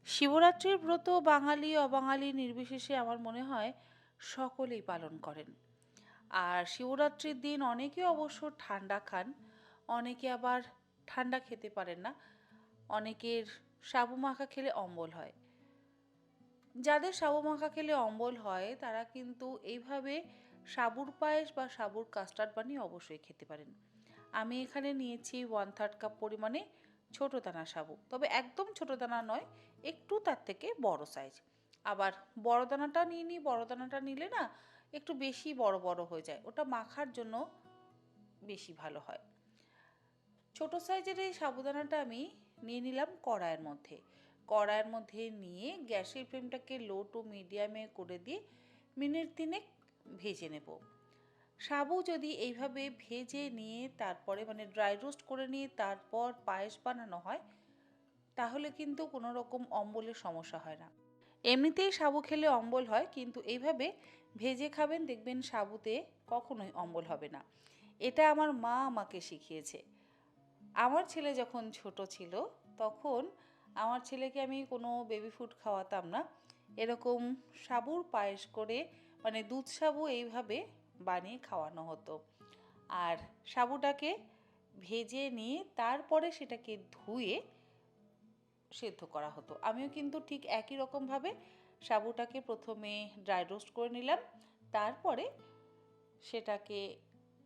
শিবরাত্রির ব্রত বাঙালি অবাঙালি নির্বিশেষে আমার মনে হয় সকলেই পালন করেন। আর শিবরাত্রির দিন অনেকে অবশ্য ঠান্ডা খান, অনেকে আবার ঠান্ডা খেতে পারেন না, অনেকের সাবু মাখা খেলে অম্বল হয়। যাদের সাবু মাখা খেলে অম্বল হয় তারা কিন্তু এইভাবে সাবুর পায়েস বা সাবুর কাস্টার্ড বানিয়ে অবশ্যই খেতে পারেন। আমি এখানে নিয়েছি 1/3 কাপ পরিমাণে ছোট দানা সাবু, তবে একদম ছোট দানা নয়, একটু তার থেকে বড় সাইজ। আবার বড় দানাটা নিয়ে নিই, বড় দানাটা নিলে না একটু বেশি বড় বড় হয়ে যায়, ওটা মাখার জন্য বেশি ভালো হয়। ছোট সাইজের এই সাবুদানাটা আমি নিয়ে নিলাম কড়াইয়ের মধ্যে। কড়াইয়ের মধ্যে নিয়ে গ্যাসের ফ্লেমটাকে লো টু মিডিয়ামে করে দিয়ে মিনিট 3 ভেজে নেব। সাবু যদি এইভাবে ভেজে নিয়ে তারপরে মানে ড্রাই রোস্ট করে নিয়ে তারপর পায়েস বানানো হয়, তাহলে কিন্তু কোনো রকম অম্বলের সমস্যা হয় না। এমনিতেই সাবু খেলে অম্বল হয়, কিন্তু এইভাবে ভেজে খাবেন, দেখবেন সাবুতে কখনোই অম্বল হবে না। এটা আমার মা আমাকে শিখিয়েছে। আমার ছেলে যখন ছোট ছিল তখন আমার ছেলেকে আমি কোনো বেবি ফুড খাওয়াতাম না, এরকম সাবুর পায়েস করে মানে দুধ সাবু এইভাবে বানিয়ে খাওয়ানো হতো। আর সাবুটাকে ভেজে নিয়ে তারপরে সেটাকে ধুয়ে সেদ্ধ করা হতো। আমিও কিন্তু ঠিক একই রকমভাবে সাবুটাকে প্রথমে ড্রাই রোস্ট করে নিলাম, তারপরে সেটাকে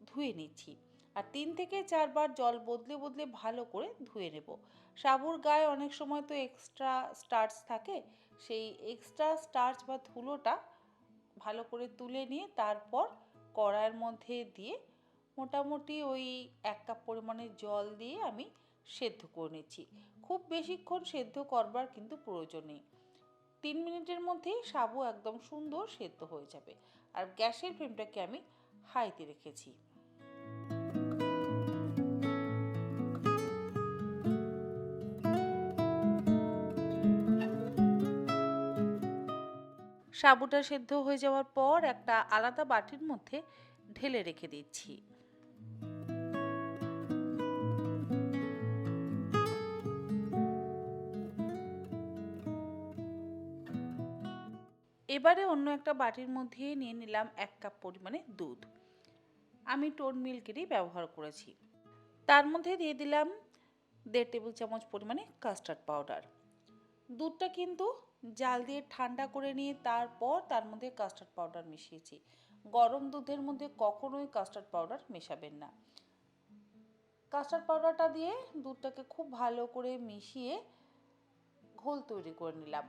ধুয়ে নিচ্ছি। আর 3 থেকে 4 বার জল বদলে বদলে ভালো করে ধুয়ে নেব। সাবুর গায়ে অনেক সময় তো এক্সট্রা স্টার্চ থাকে, সেই এক্সট্রা স্টার্চ বা ধুলোটা ভালো করে তুলে নিয়ে তারপর কড়াইয়ের মধ্যে দিয়ে মোটামুটি ওই 1 কাপ পরিমাণে জল দিয়ে আমি সেদ্ধ করে নিচ্ছি। খুব বেশিক্ষণ সেদ্ধ করবার কিন্তু প্রয়োজন নেই, 3 মিনিটের মধ্যেই সাবু একদম সুন্দর সেদ্ধ হয়ে যাবে। আর গ্যাসের ফ্লেমটাকে আমি হাইতে রেখেছি। সাবুটা সেদ্ধ হয়ে যাওয়ার পর একটা আলাদা বাটির মধ্যে ঢেলে রেখে দিচ্ছি। এবারে অন্য একটা বাটির মধ্যে নিয়ে নিলাম 1 কাপ পরিমাণে দুধ। আমি টোন মিল্কেরই ব্যবহার করেছি। তার মধ্যে দিয়ে দিলাম 1.5 টেবিল চামচ পরিমাণে কাস্টার্ড পাউডার। দুধটা কিন্তু জাল দিয়ে ঠান্ডা করে নিয়ে তারপর তার মধ্যে কাস্টার্ড পাউডার মিশিয়েছি। গরম দুধের মধ্যে কখনোই কাস্টার্ড পাউডার মেশাবেন না। কাস্টার্ড পাউডারটা দিয়ে দুধটাকে খুব ভালো করে মিশিয়ে ঘোল তৈরি করে নিলাম।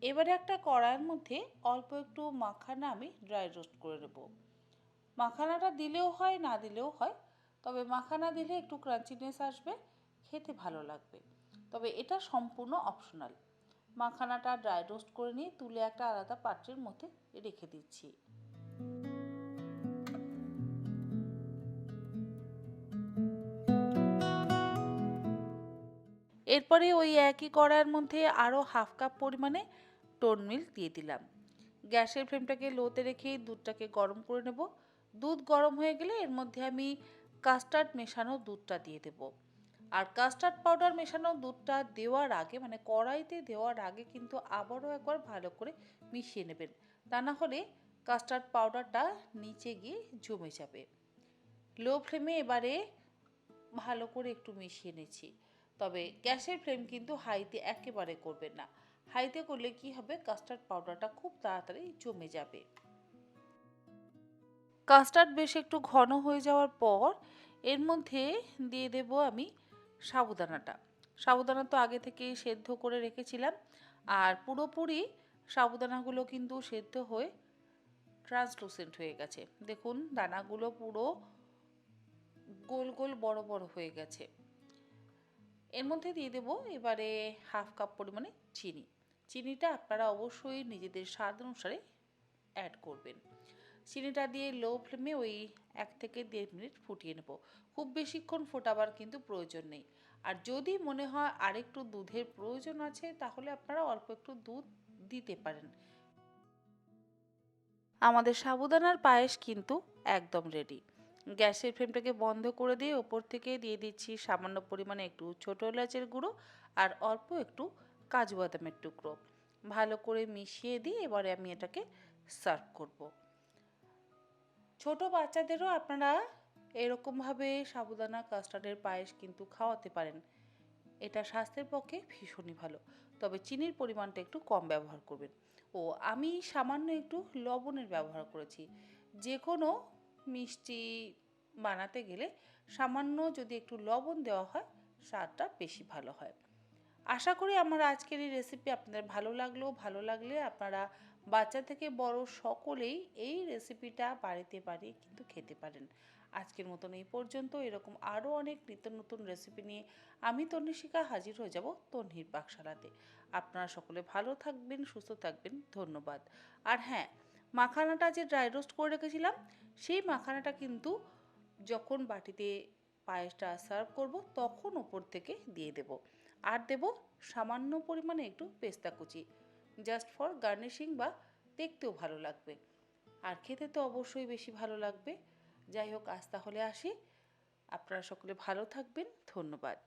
এবারে একটা কড়াইয়ের মধ্যে অল্প একটু মাখানা আমি ড্রাই রোস্ট করে নেব। মাখানাটা দিলেও হয়, না দিলেও হয়, তবে মাখানা দিলে একটু ক্রাঞ্চিনেস আসবে, খেতে ভালো লাগবে। তবে এটা সম্পূর্ণ অপশনাল। মাখানাটা ড্রাই রোস্ট করে নিয়ে তুলে একটা আলাদা পাত্রের মধ্যে রেখে দিচ্ছি। এরপরে ওই একই কড়াইয়ের মধ্যে আরও 1/2 কাপ পরিমাণে টোন মিল্ক দিয়ে দিলাম। গ্যাসের ফ্লেমটাকে লোতে রেখে দুধটাকে গরম করে নেব। দুধ গরম হয়ে গেলে এর মধ্যে আমি কাস্টার্ড মেশানো দুধটা দিয়ে দেব। আর কাস্টার্ড পাউডার মেশানো দুধটা দেওয়ার আগে মানে কড়াইতে দেওয়ার আগে কিন্তু আবারও একবার ভালো করে মিশিয়ে নেবেন, তা না হলে কাস্টার্ড পাউডারটা নিচে গিয়ে জমে যাবে। লো ফ্লেমে এবারে ভালো করে একটু মিশিয়ে নিচ্ছি, তবে গ্যাসের ফ্লেম কিন্তু হাইতে একেবারে করবেন না। হাইতে করলে কি হবে, কাস্টার্ড পাউডারটা খুব তাড়াতাড়ি জমে যাবে। কাস্টার্ড বেশ একটু ঘন হয়ে যাওয়ার পর এর মধ্যে দিয়ে দেব আমি সাবুদানাটা। সাবুদানা তো আগে থেকেই সেদ্ধ করে রেখেছিলাম, আর পুরোপুরি সাবুদানাগুলো কিন্তু সেদ্ধ হয়ে ট্রান্সলুসেন্ট হয়ে গেছে। দেখুন দানাগুলো পুরো গোল গোল বড় বড় হয়ে গেছে। এর মধ্যে দিয়ে দেব এবারে 1/2 কাপ পরিমাণে চিনি। চিনিটা আপনারা অবশ্যই নিজেদের স্বাদ অনুসারে অ্যাড করবেন। চিনিটা দিয়ে লো ফ্লেমে ওই 1 থেকে 1.5 মিনিট ফুটিয়ে নেব। খুব বেশিক্ষণ ফোটাবার কিন্তু প্রয়োজন নেই। আর যদি মনে হয় আরেকটু দুধের প্রয়োজন আছে তাহলে আপনারা অল্প একটু দুধ দিতে পারেন। আমাদের সাবুদানার পায়েস কিন্তু একদম রেডি। গ্যাসের ফ্লেমটাকে বন্ধ করে দিয়ে ওপর থেকে দিয়ে দিচ্ছি সামান্য পরিমাণে একটু ছোট এলাচের গুঁড়ো আর অল্প একটু কাজু বাদামের টুকরো। ভালো করে মিশিয়ে দিয়ে এবারে আমি এটাকে সার্ভ করব। ছোট বাচ্চাদেরও আপনারা এরকমভাবে সাবুদানা কাস্টার্ডের পায়েস কিন্তু খাওয়াতে পারেন। এটা স্বাস্থ্যের পক্ষে ভীষণই ভালো, তবে চিনির পরিমাণটা একটু কম ব্যবহার করবেন। ও আমি সামান্য একটু লবণের ব্যবহার করেছি। যে কোনো মিষ্টি বানাতে গেলে সামান্য যদি একটু লবণ দেওয়া হয় স্বাদটা বেশি ভালো হয়। আশা করি আমার আজকের এই রেসিপি আপনাদের ভালো লাগলে আপনারা বাচ্চা থেকে বড় সকলেই এই রেসিপিটা বাড়িতে বানিয়ে কিন্তু খেতে পারেন। আজকের মতন এই পর্যন্ত। এরকম আরও অনেক নিত্য নতুন রেসিপি নিয়ে আমি তন্নিশিকা হাজির হয়ে যাব তন্নির পাকশালাতে। আপনারা সকলে ভালো থাকবেন, সুস্থ থাকবেন। ধন্যবাদ। আর হ্যাঁ, মাখানাটা যে ড্রাই রোস্ট করে রেখেছিলাম সেই মাখানাটা কিন্তু যখন বাটিতে পায়েসটা সার্ভ করব তখন ওপর থেকে দিয়ে দেব। আর দেব সামান্য পরিমাণে একটু পেস্তা কুচি, জাস্ট ফর গার্নিশিং, বা দেখতেও ভালো লাগবে আর খেতে তো অবশ্যই বেশি ভালো লাগবে। যাই হোক, আজ তাহলে আসি। আপনারা সকলে ভালো থাকবেন। ধন্যবাদ।